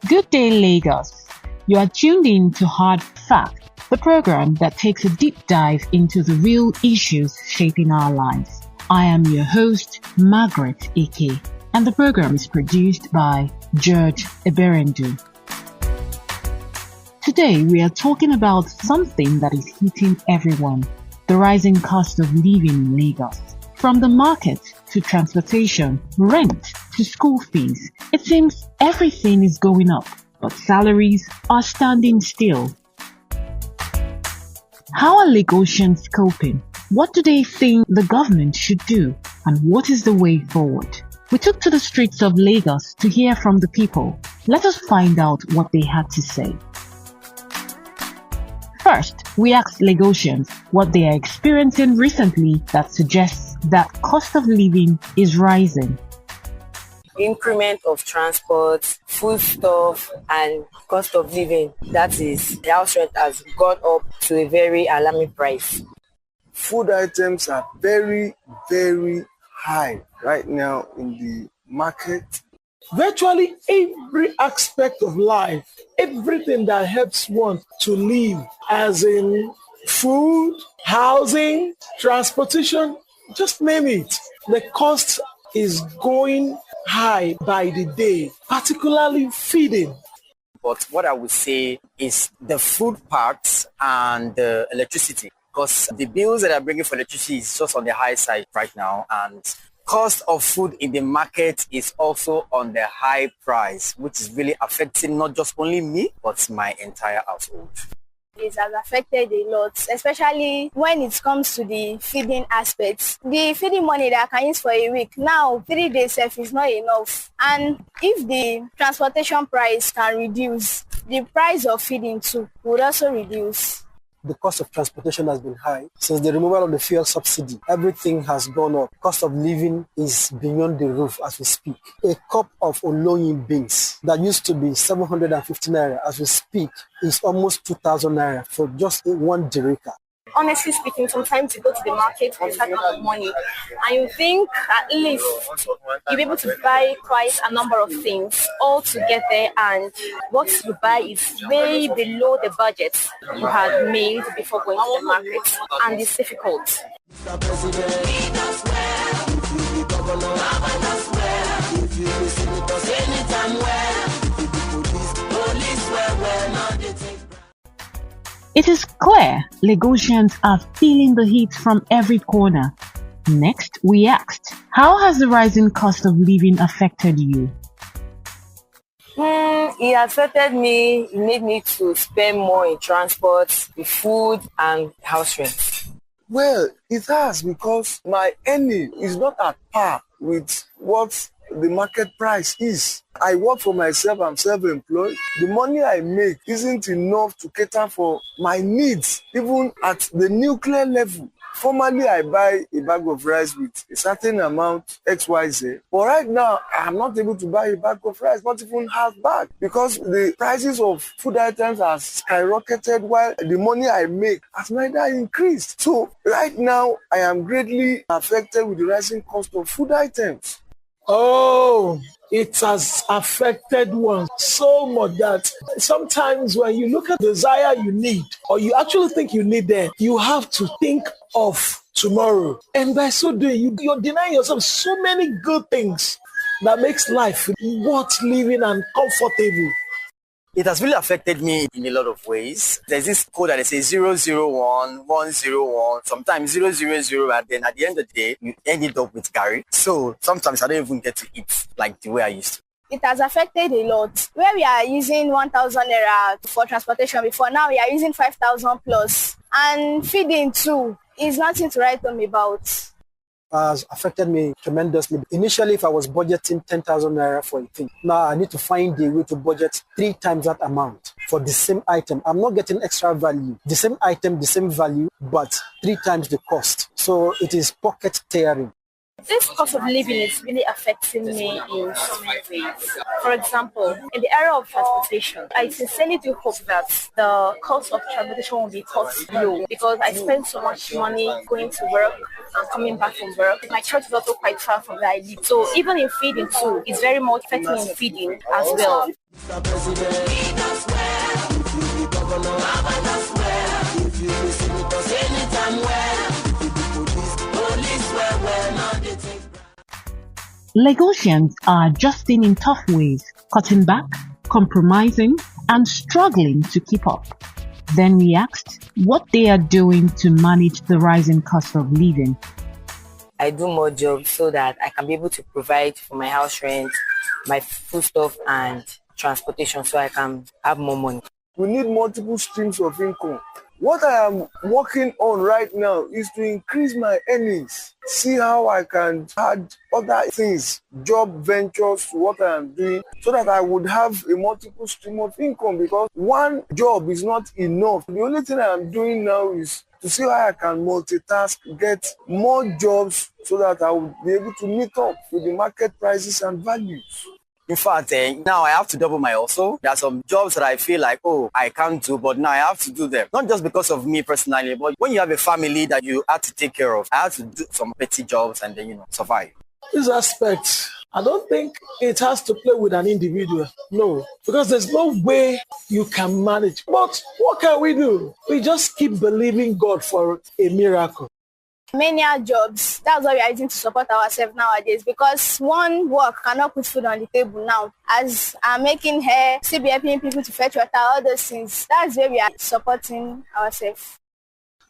Good day, Lagos. You are tuned in to Hard Fact, the program that takes a deep dive into the real issues shaping our lives. I am your host, Margaret Eke, and the program is produced by George Eberendu. Today, we are talking about something that is hitting everyone, the rising cost of living in Lagos. From the market to transportation, rent to school fees, it seems everything is going up, but salaries are standing still. How are Lagosians coping? What do they think the government should do? And what is the way forward? We took to the streets of Lagos to hear from the people. Let us find out what they had to say. First, we asked Lagosians what they are experiencing recently that suggests that cost of living is rising. Increment of transport, foodstuff, and cost of living. That is, the house rent has gone up to a very alarming price. Food items are very, very high right now in the market. Virtually every aspect of life, everything that helps one to live, as in food, housing, transportation, just name it. The cost is going high by the day, particularly feeding. But what I would say is the food parts and the electricity, because the bills that are bringing for electricity is just on the high side right now, and cost of food in the market is also on the high price, which is really affecting not just only me, but my entire household. It has affected a lot, especially when it comes to the feeding aspects. The feeding money that I can use for a week, now 3 days is not enough. And if the transportation price can reduce, the price of feeding too would also reduce. The cost of transportation has been high. Since the removal of the fuel subsidy, everything has gone up. Cost of living is beyond the roof as we speak. A cup of oloyin beans that used to be 750 naira as we speak is almost 2,000 naira for just one derika. Honestly speaking, sometimes you go to the market with a certain amount of money and you think at least you'll be able to buy quite a number of things all to get there, and what you buy is way below the budget you had made before going to the market, and it's difficult. It is clear Lagosians are feeling the heat from every corner. Next, we asked, how has the rising cost of living affected you? It affected me. It made me to spend more in transport, the food, and house rent. Well, it has, because my earning is not at par with what the market price is. I work for myself, I'm self-employed. The money I make isn't enough to cater for my needs, even at the nuclear level. Formerly, I buy a bag of rice with a certain amount, XYZ. But right now, I'm not able to buy a bag of rice, not even half bag, because the prices of food items have skyrocketed while the money I make has neither increased. So right now, I am greatly affected with the rising cost of food items. Oh, it has affected one so much that sometimes when you look at the desire you need, or you actually think you need them, you have to think of tomorrow. And by so doing, you're denying yourself so many good things that makes life worth living and comfortable. It has really affected me in a lot of ways. There's this code that says 001, 101, sometimes 000, and then at the end of the day, you end it up with Gary. So sometimes I don't even get to eat like the way I used to. It has affected a lot. Where we are using 1,000 naira for transportation before, now we are using 5,000 plus. And feeding too is nothing to write home about. Has affected me tremendously. Initially, if I was budgeting 10,000 naira for a thing, now I need to find a way to budget 3 times that amount for the same item. I'm not getting extra value. The same item, the same value, but 3 times the cost. So it is pocket tearing. This cost of living is really affecting me in so many ways. For example, in the area of transportation, I sincerely do hope that the cost of transportation will be cut low because I spend so much money going to work and coming back from work. My church is also quite far from where I live. So even in feeding too, it's very much affecting me in feeding as well. Lagosians are adjusting in tough ways, cutting back, compromising, and struggling to keep up. Then we asked what they are doing to manage the rising cost of living. I do more jobs so that I can be able to provide for my house rent, my foodstuff, and transportation so I can have more money. We need multiple streams of income. What I am working on right now is to increase my earnings, see how I can add other things, job ventures to what I am doing, so that I would have a multiple stream of income, because one job is not enough. The only thing I am doing now is to see how I can multitask, get more jobs so that I will be able to meet up with the market prices and values. In fact, now I have to double my hustle. There are some jobs that I feel like, oh, I can't do, but now I have to do them. Not just because of me personally, but when you have a family that you have to take care of, I have to do some petty jobs and then, survive. This aspect, I don't think it has to play with an individual. No, because there's no way you can manage. But what can we do? We just keep believing God for a miracle. Many are jobs. That's what we are using to support ourselves nowadays, because one work cannot put food on the table now. As I'm making hair, still be helping people to fetch water, all those things. That's where we are supporting ourselves.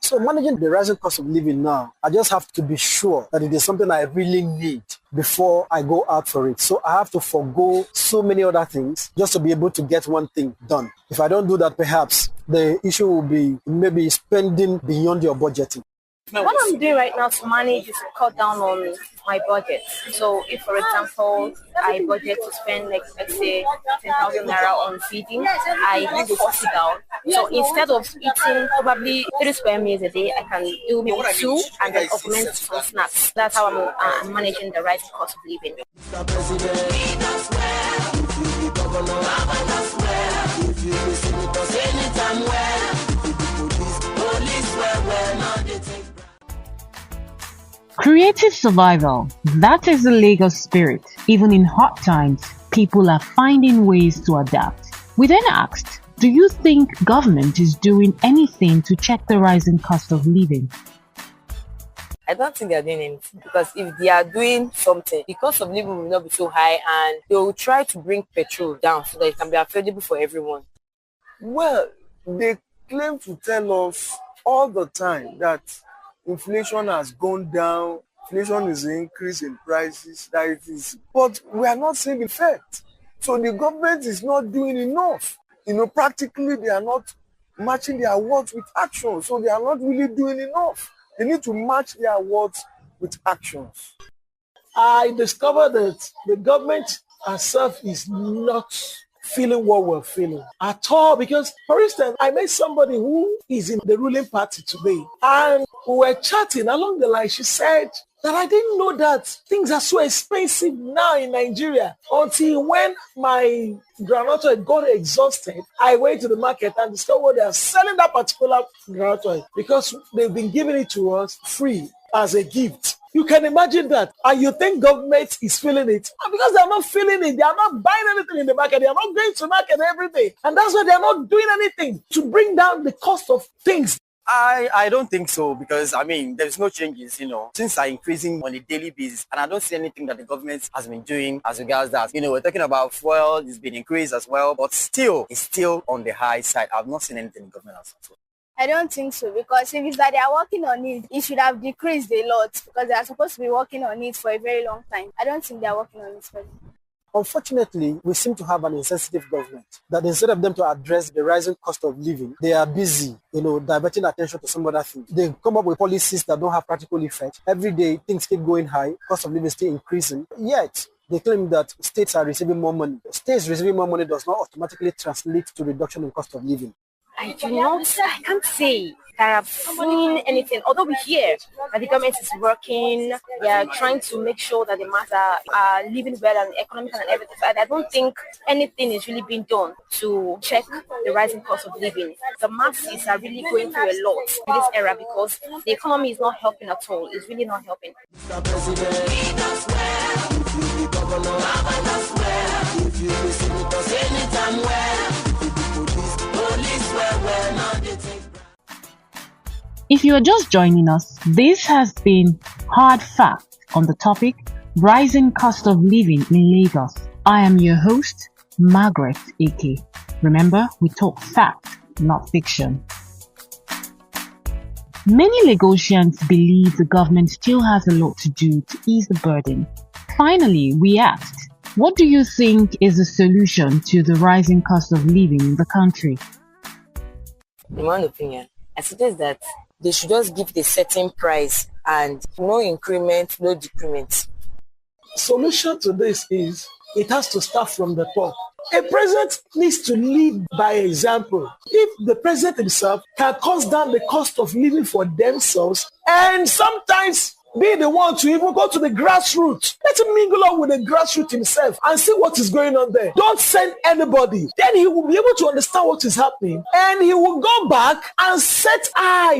So managing the rising cost of living now, I just have to be sure that it is something I really need before I go out for it. So I have to forego so many other things just to be able to get one thing done. If I don't do that, perhaps the issue will be maybe spending beyond your budgeting. What I'm doing right now to manage is to cut down on my budget. So if, for example, I budget to spend, let's say, 10,000 naira on feeding, I need to cut it down. So instead of eating probably 3 square meals a day, I can do maybe 2 and then augment some snacks. That's how I'm managing the rising cost of living. Creative survival, that is the Lagos spirit. Even in hard times, people are finding ways to adapt. We then asked, do you think government is doing anything to check the rising cost of living? I don't think they are doing anything, because if they are doing something, the cost of living will not be so high, and they will try to bring petrol down so that it can be affordable for everyone. Well, they claim to tell us all the time that inflation has gone down, inflation is an increase in prices, that it is. But we are not seeing the effect. So the government is not doing enough. Practically they are not matching their words with action. So they are not really doing enough. They need to match their words with actions. I discovered that the government herself is not feeling what we're feeling at all, because, for instance, I met somebody who is in the ruling party today, and we were chatting along the line. She said that I didn't know that things are so expensive now in Nigeria until when my groundnut oil got exhausted. I went to the market and discovered they are selling that particular groundnut oil because they've been giving it to us free as a gift. You can imagine that. And you think government is feeling it. And because they are not feeling it, they are not buying anything in the market. They are not going to market every day. And that's why they are not doing anything to bring down the cost of things. I don't think so, because there's no changes, things are increasing on a daily basis, and I don't see anything that the government has been doing as regards that. We're talking about fuel, it's been increased as well, but still, it's still on the high side. I've not seen anything the government has done. I don't think so, because if it's that they are working on it, it should have decreased a lot, because they are supposed to be working on it for a very long time. I don't think they are working on it for them. Unfortunately, we seem to have an insensitive government that instead of them to address the rising cost of living, they are busy, diverting attention to some other thing. They come up with policies that don't have practical effect. Every day, things keep going high, cost of living is still increasing. Yet, they claim that states are receiving more money. States receiving more money does not automatically translate to reduction in cost of living. I can't say that have seen anything. Although we hear that the government is working, they are trying to make sure that the masses are living well and economic and everything. But I don't think anything is really being done to check the rising cost of living. The masses are really going through a lot in this era because the economy is not helping at all. It's really not helping. If you are just joining us, this has been Hard Fact on the topic Rising Cost of Living in Lagos. I am your host, Margaret Eke. Remember, we talk fact, not fiction. Many Lagosians believe the government still has a lot to do to ease the burden. Finally, we asked, what do you think is the solution to the rising cost of living in the country? In my opinion, I suggest that they should just give the certain price and no increment, no decrement. Solution to this is it has to start from the top. A president needs to lead by example. If the president himself can cut down the cost of living for themselves and sometimes be the one to even go to the grassroots. Let him mingle up with the grassroots himself and see what is going on there. Don't send anybody. Then he will be able to understand what is happening and he will go back and set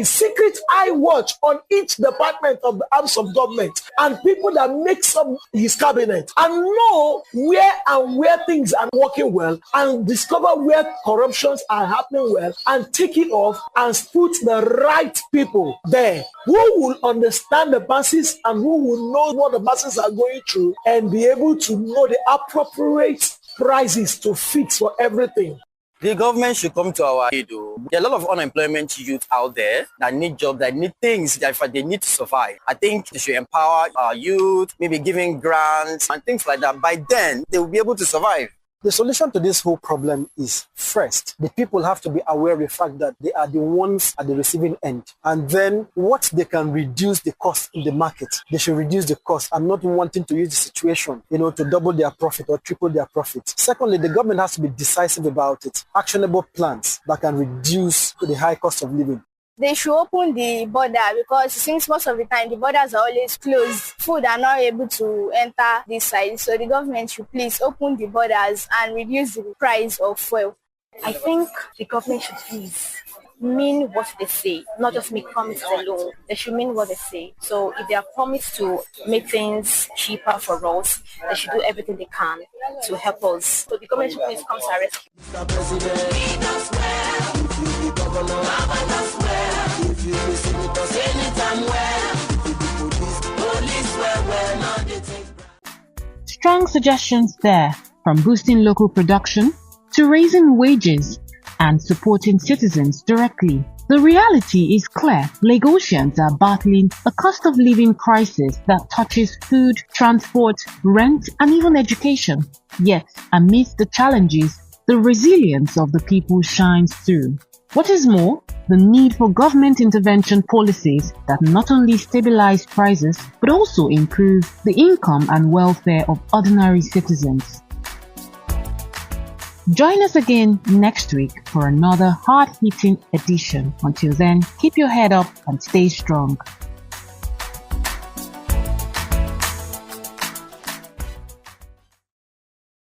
secret eye watch on each department of the arms of government and people that makes up his cabinet and know where things are working well and discover where corruptions are happening well and take it off and put the right people there who will understand the masses and who will know what the masses are going through and be able to know the appropriate prices to fix for everything. The government should come to our aid. There are a lot of unemployment youth out there that need jobs, that need things, that they need to survive. I think they should empower our youth, maybe giving grants and things like that. By then, they will be able to survive. The solution to this whole problem is, first, the people have to be aware of the fact that they are the ones at the receiving end. And then what they can reduce the cost in the market, they should reduce the cost and not wanting to use the situation, to double their profit or triple their profit. Secondly, the government has to be decisive about it. Actionable plans that can reduce the high cost of living. They should open the border because since most of the time the borders are always closed, food are not able to enter this side. So the government should please open the borders and reduce the price of fuel. I think the government should please mean what they say, not just make promises alone. They should mean what they say. So if they are promised to make things cheaper for us, they should do everything they can to help us. So the government should please come to our rescue. Strong suggestions there, from boosting local production to raising wages and supporting citizens directly. The reality is clear. Lagosians are battling a cost of living crisis that touches food, transport, rent, and even education. Yet, amidst the challenges, the resilience of the people shines through. What is more, the need for government intervention policies that not only stabilize prices but also improve the income and welfare of ordinary citizens. Join us again next week for another hard-hitting edition. Until then, keep your head up and stay strong.